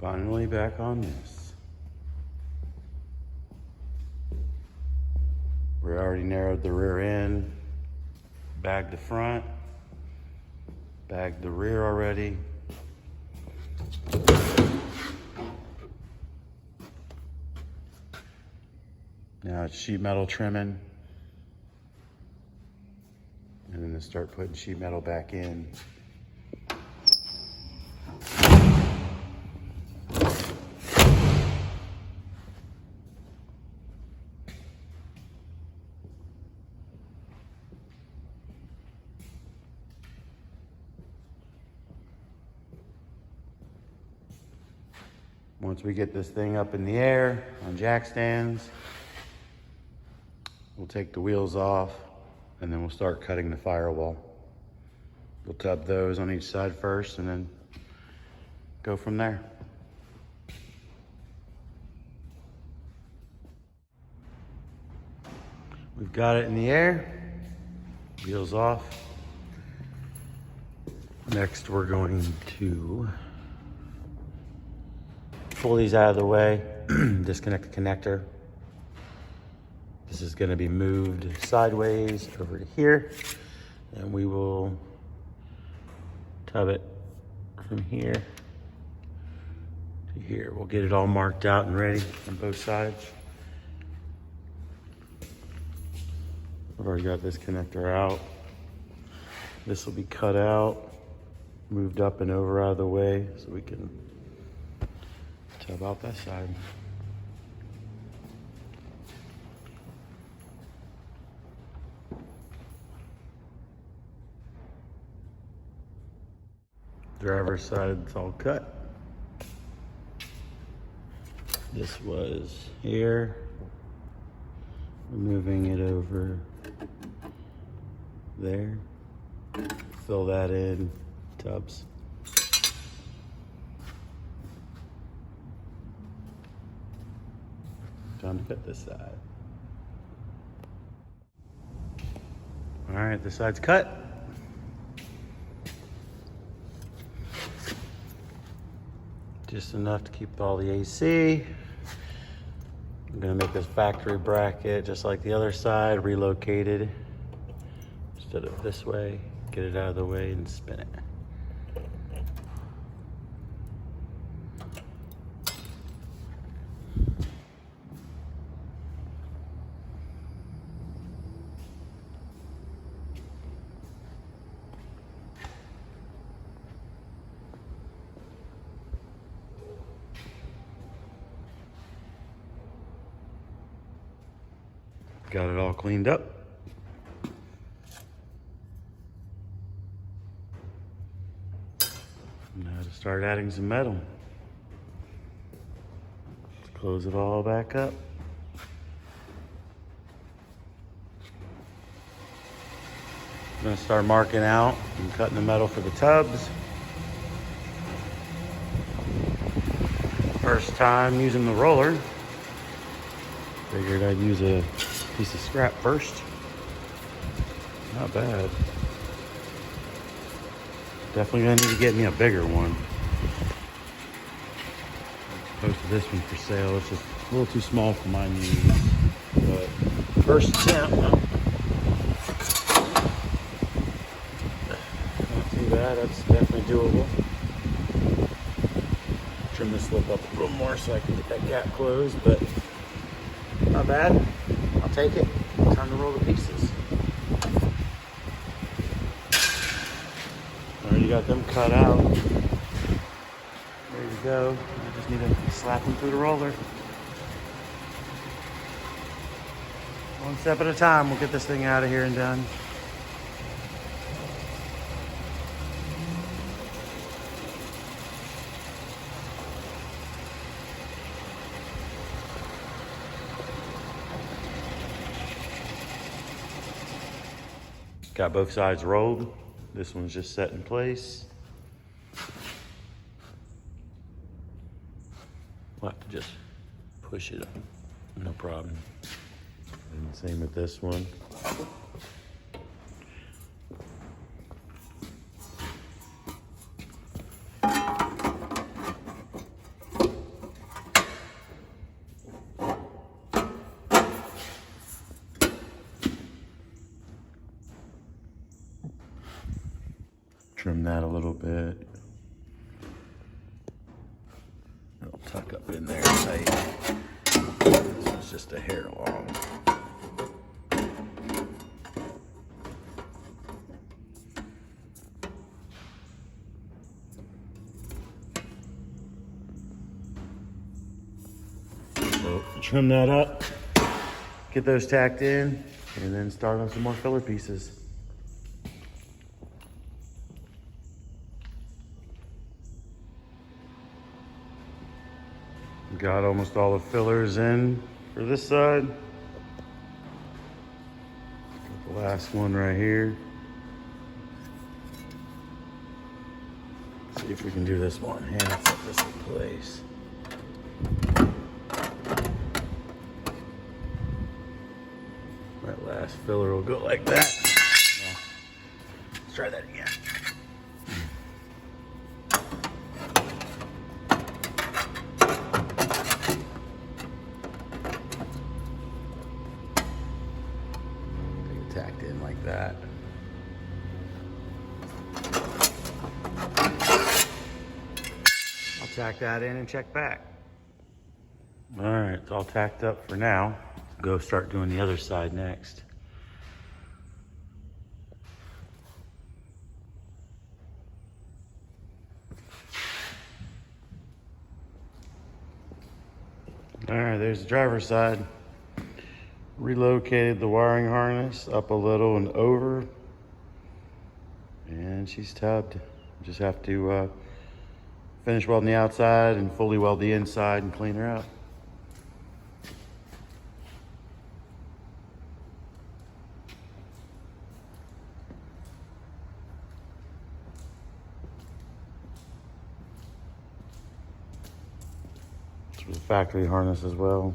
Finally back on this. We already narrowed the rear end, bagged the front, bagged the rear already. Now it's sheet metal trimming. And then to start putting sheet metal back in. Once we get this thing up in the air on jack stands, we'll take the wheels off and then we'll start cutting the firewall. We'll tub those on each side first and then go from there. We've got it in the air, wheels off. Next, we're going to pull these out of the way, disconnect the connector. This is going to be moved sideways over to here, and we will tub it from here to here. We'll get it all marked out and ready on both sides. I've already got this connector out. This will be cut out, moved up and over out of the way so we can tub out that side. Driver's side, it's all cut. This was here. We're moving it over there. Fill that in, tubs. Time to cut this side. All right, this side's cut. Just enough to keep all the AC. I'm gonna make this factory bracket just like the other side, relocated. Instead of this way, get it out of the way and spin it. Got it all cleaned up. Now to start adding some metal. Let's close it all back up. I'm gonna start marking out and cutting the metal for the tubs. First time using the roller. Figured I'd use a piece of scrap first. Not bad. Definitely gonna need to get me a bigger one. Posted this one for sale. It's just a little too small for my needs. But first attempt. Not too bad. That's definitely doable. Trim this lip up a little more so I can get that gap closed, but not bad. I'll take it. Time to roll the pieces. Already got them cut out. Ready to go. I just need to slap them through the roller. One step at a time, we'll get this thing out of here and done. Got both sides rolled. This one's just set in place. We'll have to just push it up, no problem. And same with this one. tighten that a little bit. It'll tuck up in there tight. This one's just a hair long. So trim that up, get those tacked in, and then start on some more filler pieces. Got almost all the fillers in for this side. Got the last one right here. See if we can do this one hand, set this in place. That last filler will go like that. Now, let's try that again. Tacked in like that. I'll tack that in and check back. All right, it's all tacked up for now. Go start doing the other side next. All right, there's the driver's side. Relocated the wiring harness up a little and over, and she's tubbed. Just have to finish welding the outside and fully weld the inside and clean her out. It's with the factory harness as well.